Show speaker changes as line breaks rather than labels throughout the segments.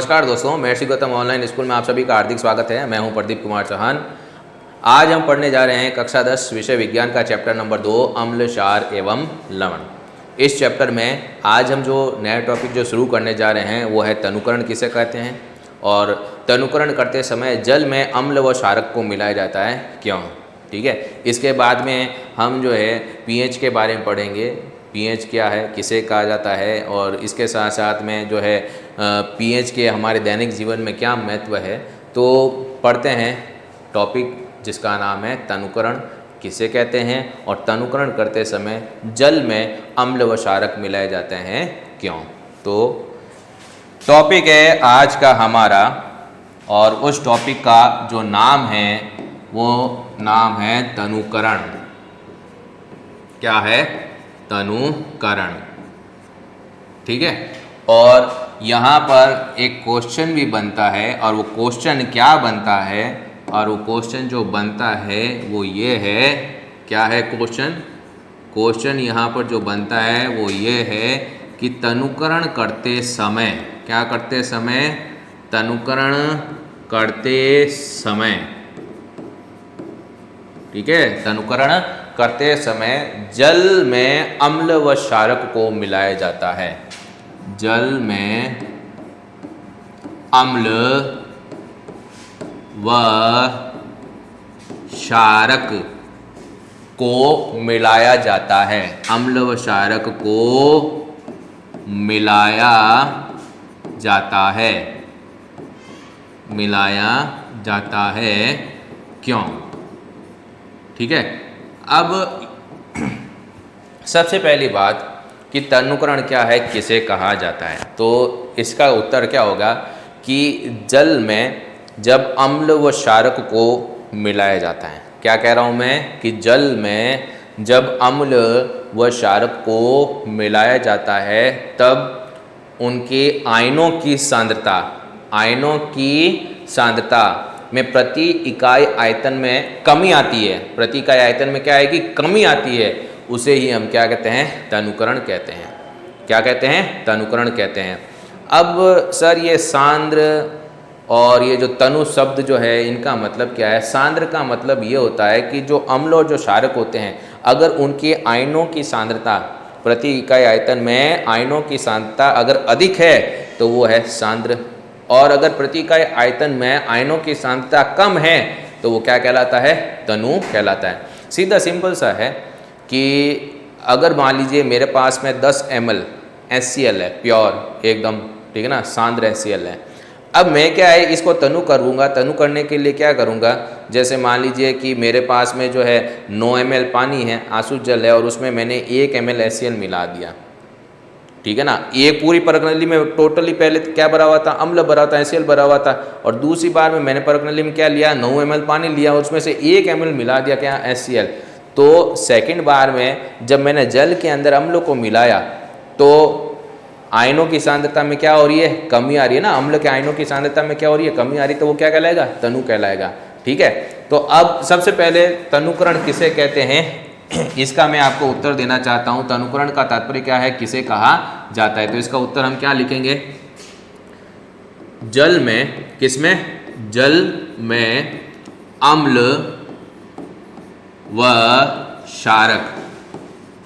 नमस्कार दोस्तों, महर्षि Gautam online school में आप सभी का हार्दिक स्वागत है। मैं हूं प्रदीप कुमार चौहान। आज हम पढ़ने जा रहे हैं कक्षा 10 विषय विज्ञान का चैप्टर नंबर 2 अम्ल, क्षार एवं लवण। इस चैप्टर में आज हम जो नया टॉपिक जो शुरू करने जा रहे हैं वो है तनुकरण किसे कहते हैं, और तनुकरण करते समय जल में अम्ल व क्षारक को मिलाया जाता है क्यों। ठीक है, इसके बाद में हम जो है पीएच के बारे में पढ़ेंगे। पीएच क्या है, किसे कहा जाता है, और इसके साथ साथ में जो है पीएच के हमारे दैनिक जीवन में क्या महत्व है। तो पढ़ते हैं टॉपिक जिसका नाम है तनुकरण किसे कहते हैं, और तनुकरण करते समय जल में अम्ल व क्षारक मिलाए जाते हैं क्यों। तो टॉपिक है आज का हमारा, और उस टॉपिक का जो नाम है वो नाम है तनुकरण। क्या है? तनुकरण। ठीक है, और यहाँ पर एक क्वेश्चन भी बनता है, और वो क्वेश्चन क्या बनता है, और वो क्वेश्चन जो बनता है वो ये है। क्या है क्वेश्चन? क्वेश्चन यहाँ पर जो बनता है वो ये है कि तनुकरण करते समय, क्या करते समय? तनुकरण करते समय, ठीक है, तनुकरण करते समय जल में अम्ल व क्षारक को मिलाया जाता है। जल में अम्ल व क्षारक को मिलाया जाता है। अम्ल व क्षारक को मिलाया जाता है, मिलाया जाता है क्यों। ठीक है, अब सबसे पहली बात कि तनुकरण क्या है, किसे कहा जाता है। तो इसका उत्तर क्या होगा कि जल में जब अम्ल व क्षारक को मिलाया जाता है। क्या कह रहा हूँ मैं? कि जल में जब अम्ल व क्षारक को मिलाया जाता है तब उनके आयनों की सांद्रता, आयनों की सांद्रता में प्रति इकाई आयतन में कमी आती है। प्रति इकाई आयतन में क्या आएगी? कमी आती है। उसे ही हम क्या कहते हैं? तनुकरण कहते हैं। क्या कहते हैं? तनुकरण कहते हैं। अब सर ये सांद्र और ये जो तनु शब्द जो है इनका मतलब क्या है? सांद्र का मतलब ये होता है कि जो अम्ल और जो क्षारक होते हैं अगर उनके आयनों की सांद्रता प्रति इकाई आयतन में आयनों की सांद्रता अगर अधिक है तो वो है सांद्र, और अगर प्रति इकाई आयतन में आयनों की सांद्रता कम है तो वो क्या कहलाता है? तनु कहलाता है। सीधा सिंपल सा है कि अगर मान लीजिए मेरे पास में 10 ml HCl है, प्योर एकदम, ठीक है ना, सांद्र HCl है। अब मैं क्या है इसको तनु करूँगा। तनु करने के लिए क्या करूँगा? जैसे मान लीजिए कि मेरे पास में जो है 9 ml पानी है, आंसू जल है, और उसमें मैंने 1 ml HCl मिला दिया। ठीक है ना, एक पूरी परखनली में टोटली पहले क्या भरा हुआ था? अम्ल भरा हुआ था, HCl भरा हुआ था, और दूसरी बार में मैंने परखनली में क्या लिया? 9 ml पानी लिया, और उसमें से 1 ml मिला दिया क्या? HCl। तो सेकंड बार में जब मैंने जल के अंदर अम्ल को मिलाया तो आयनों की सांद्रता में क्या हो रही है? कमी आ रही है ना। अम्ल के आयनों की सांद्रता में क्या हो रही है? कमी आ रही है। तो वो क्या कहलाएगा? तनु कहलाएगा। ठीक है, तो अब सबसे पहले तनुकरण किसे कहते हैं इसका मैं आपको उत्तर देना चाहता हूं। तनुकरण का तात्पर्य क्या है, किसे कहा जाता है? तो इसका उत्तर हम क्या लिखेंगे? जल में, किसमें? जल में अम्ल व क्षारक,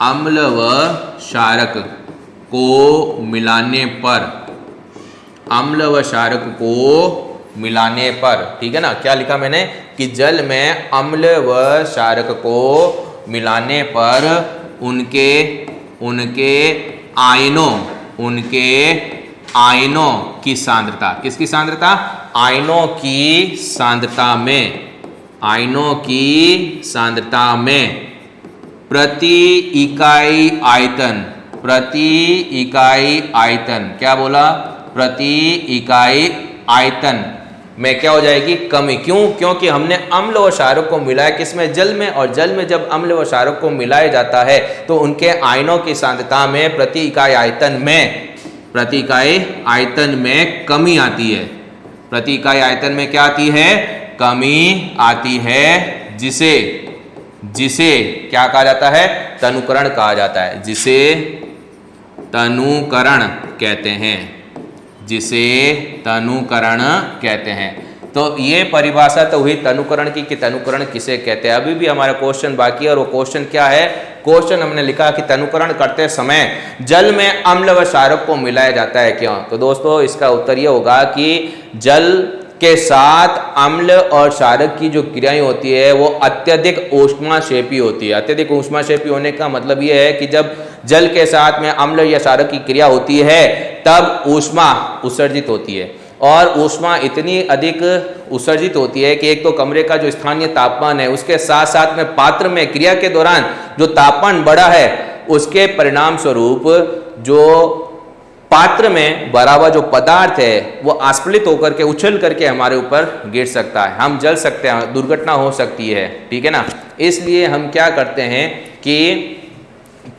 अम्ल व क्षारक को मिलाने पर, अम्ल व क्षारक को मिलाने पर, ठीक है ना, क्या लिखा मैंने? कि जल में अम्ल व क्षारक को मिलाने पर उनके आयनों की सांद्रता, किसकी सांद्रता? आयनों की सांद्रता में, आयनों की सांद्रता में प्रति इकाई आयतन, प्रति इकाई आयतन, क्या बोला? प्रति इकाई आयतन में क्या हो जाएगी? कमी। क्यों? क्योंकि हमने अम्ल व क्षारक को मिलाया किसमें? जल में, और जल में जब अम्ल व क्षारक को मिलाया जाता है तो उनके आयनों की सांद्रता में प्रति इकाई आयतन में, प्रति इकाई आयतन में कमी आती है। प्रति इकाई आयतन में क्या आती है? कमी आती है, जिसे क्या कहा जाता है? तनुकरण कहा जाता है, जिसे तनुकरण कहते हैं। जिसे तनुकरण कहते हैं। तो ये परिभाषा तो हुई तनुकरण की कि तनुकरण किसे कहते हैं। अभी भी हमारा क्वेश्चन बाकी है और वो क्वेश्चन क्या है? क्वेश्चन हमने लिखा कि तनुकरण करते समय जल में अम्ल व क्षारक को मिलाया जाता है क्यों? तो दोस्तों इसका उत्तर ये होगा कि जल के साथ अम्ल और क्षारक की जो क्रियाएं होती है वो अत्यधिक ऊष्माक्षेपी होती है। अत्यधिक ऊष्माक्षेपी होने का मतलब ये है कि जब जल के साथ में अम्ल या क्षारक की क्रिया होती है तब ऊष्मा उत्सर्जित होती है, और ऊष्मा इतनी अधिक उत्सर्जित होती है कि एक तो कमरे का जो स्थानीय तापमान है उसके साथ साथ में पात्र में क्रिया के दौरान जो तापमान बढ़ा है उसके परिणाम स्वरूप जो पात्र में भरा हुआ जो पदार्थ है वो आस्फलित होकर के उछल करके हमारे ऊपर गिर सकता है, हम जल सकते हैं, दुर्घटना हो सकती है। ठीक है ना। इसलिए हम क्या करते हैं कि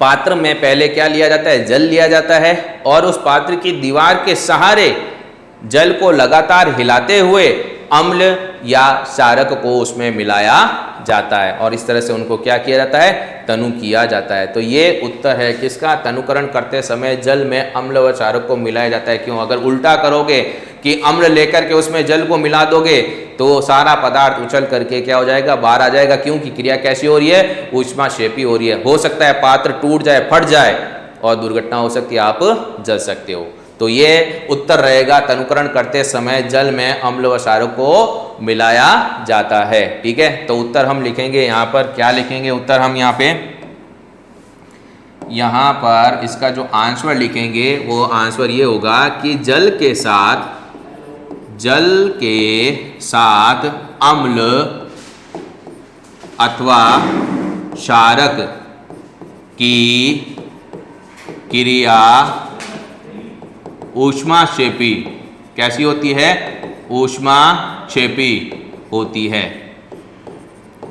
पात्र में पहले क्या लिया जाता है? जल लिया जाता है, और उस पात्र की दीवार के सहारे जल को लगातार हिलाते हुए अम्ल या क्षारक को उसमें मिलाया जाता है, और इस तरह से उनको क्या किया जाता है? तनु किया जाता है। तो ये उत्तर है किसका? तनुकरण करते समय जल में अम्ल व क्षारक को मिलाया जाता है। क्यों? अगर उल्टा करोगे कि अम्ल लेकर के उसमें जल को मिला दोगे तो सारा पदार्थ उछल करके क्या हो जाएगा? बाहर आ जाएगा। क्योंकि क्रिया कैसी हो रही है? ऊष्माक्षेपी हो रही है। हो सकता है पात्र टूट जाए, फट जाए और दुर्घटना हो सकती है, आप जल सकते हो। तो ये उत्तर रहेगा तनुकरण करते समय जल में अम्ल व क्षारक को मिलाया जाता है। ठीक है। तो उत्तर हम लिखेंगे यहाँ पर, क्या लिखेंगे उत्तर हम यहाँ पर इसका जो आंसर लिखेंगे वो आंसर ये होगा कि जल के साथ अम्ल अथवा क्षारक की क्रिया ऊष्माक्षेपी कैसी होती है? ऊष्माक्षेपी होती है।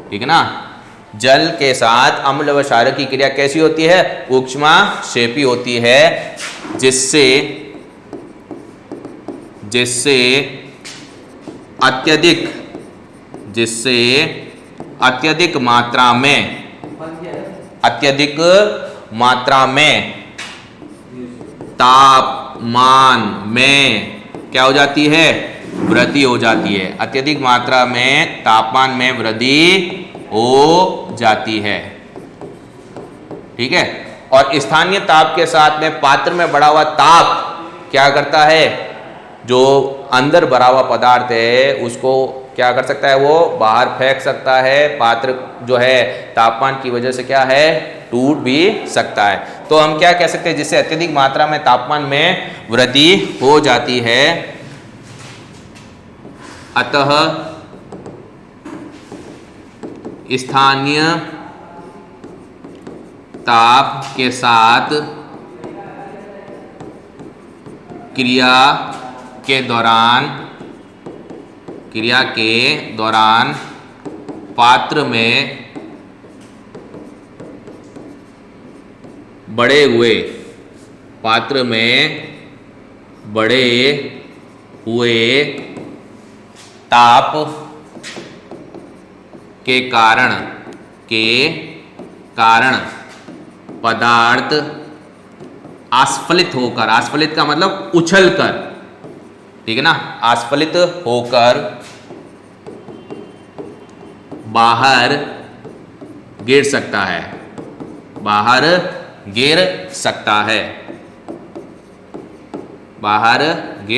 ठीक है ना। जल के साथ अम्ल व क्षारक की क्रिया कैसी होती है? ऊष्माक्षेपी होती है, जिससे अत्यधिक मात्रा में तापमान में क्या हो जाती है? वृद्धि हो जाती है। अत्यधिक मात्रा में तापमान में वृद्धि हो जाती है। ठीक है। और स्थानीय ताप के साथ में पात्र में बढ़ा हुआ ताप क्या करता है? जो अंदर भरा हुआ पदार्थ है उसको क्या कर सकता है? वो बाहर फेंक सकता है। पात्र जो है तापमान की वजह से क्या है? टूट भी सकता है। तो हम क्या कह सकते हैं? जिससे अत्यधिक मात्रा में तापमान में वृद्धि हो जाती है, अतः स्थानीय ताप के साथ क्रिया के दौरान पात्र में बढ़े हुए ताप के कारण पदार्थ आस्फलित होकर, आस्फलित का मतलब उछल कर, ठीक है ना, आस्फलित होकर बाहर गिर सकता है, बाहर गिर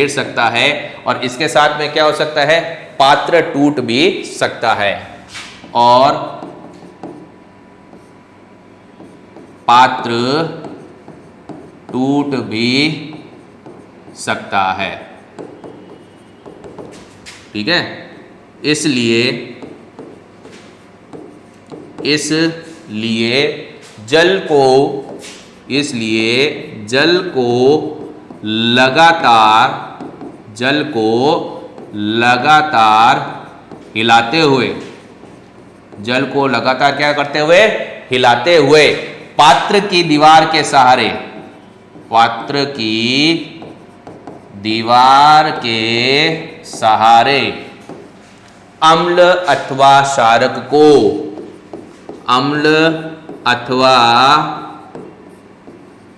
सकता है। और इसके साथ में क्या हो सकता है? पात्र टूट भी सकता है, और पात्र टूट भी सकता है। ठीक है। इसलिए जल को लगातार हिलाते हुए, क्या करते हुए? हिलाते हुए पात्र की दीवार के सहारे अम्ल अथवा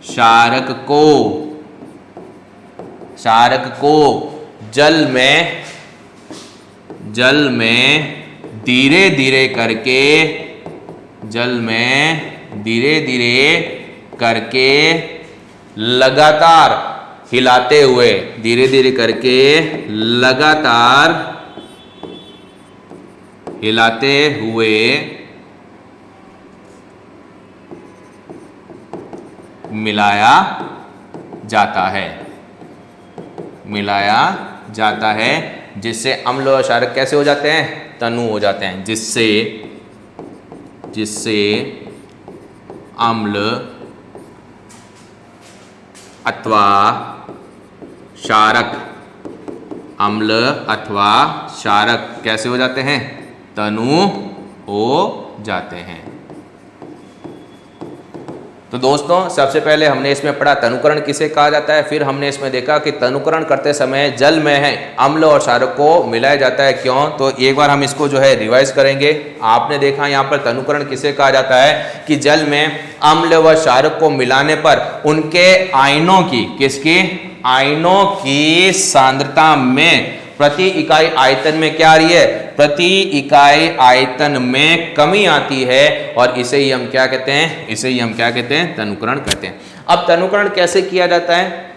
क्षारक क्षारक को जल में धीरे धीरे करके लगातार हिलाते हुए, मिलाया जाता है, जिससे अम्ल और क्षारक कैसे हो जाते हैं? तनु हो जाते हैं, जिससे अम्ल अथवा क्षारक कैसे हो जाते हैं? तनु हो जाते हैं। तो दोस्तों, सबसे पहले हमने इसमें पढ़ा तनुकरण किसे कहा जाता है। फिर हमने इसमें देखा कि तनुकरण करते समय जल में है अम्ल और क्षारक को मिलाया जाता है, क्यों? तो एक बार हम इसको जो है रिवाइज करेंगे। आपने देखा यहाँ पर तनुकरण किसे कहा जाता है कि जल में अम्ल व क्षारक को मिलाने पर उनके आयनों की सांद्रता में प्रति इकाई आयतन में क्या आ रही है? प्रति इकाई आयतन में कमी आती है, और इसे ही हम क्या कहते हैं? तनुकरण कहते हैं। अब तनुकरण कैसे किया जाता है?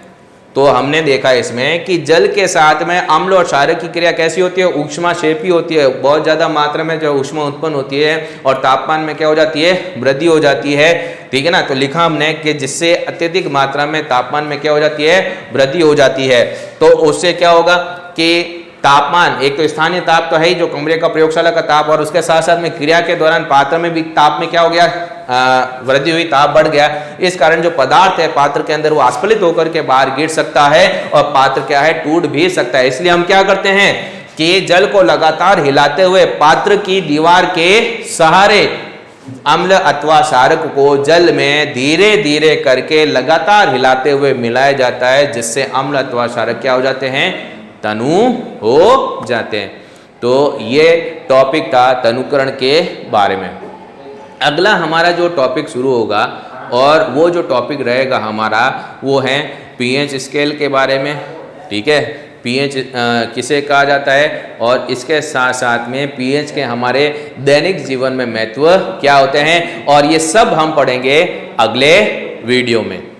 तो हमने देखा इसमें कि जल के साथ में अम्ल और क्षारक की क्रिया कैसी होती है? ऊष्माक्षेपी होती है। बहुत ज्यादा मात्रा में जो ऊष्मा उत्पन्न होती है और तापमान में क्या हो जाती है? वृद्धि हो जाती है। ठीक है ना? तो लिखा हमने कि जिससे अत्यधिक मात्रा में तापमान में क्या हो जाती है? वृद्धि हो जाती है। तो उससे क्या होगा कि तापमान, एक तो स्थानीय ताप तो है ही, जो कमरे का प्रयोगशाला का ताप, और उसके साथ साथ में क्रिया के दौरान पात्र में भी ताप में क्या हो गया? वृद्धि हुई, ताप बढ़ गया। इस कारण जो पदार्थ है पात्र के अंदर वो आस्फलित होकर के बाहर गिर सकता है, और पात्र क्या है? टूट भी सकता है। इसलिए हम क्या करते हैं कि जल को लगातार हिलाते हुए पात्र की दीवार के सहारे अम्ल अथवा क्षारक को जल में धीरे धीरे करके लगातार हिलाते हुए मिलाया जाता है, जिससे अम्ल अथवा क्षारक क्या हो जाते हैं? तनु हो जाते हैं। तो ये टॉपिक था तनुकरण के बारे में। अगला हमारा जो टॉपिक शुरू होगा, और वो जो टॉपिक रहेगा हमारा, वो है पीएच स्केल के बारे में। ठीक है, पीएच किसे कहा जाता है, और इसके साथ साथ में पीएच के हमारे दैनिक जीवन में महत्व क्या होते हैं, और ये सब हम पढ़ेंगे अगले वीडियो में।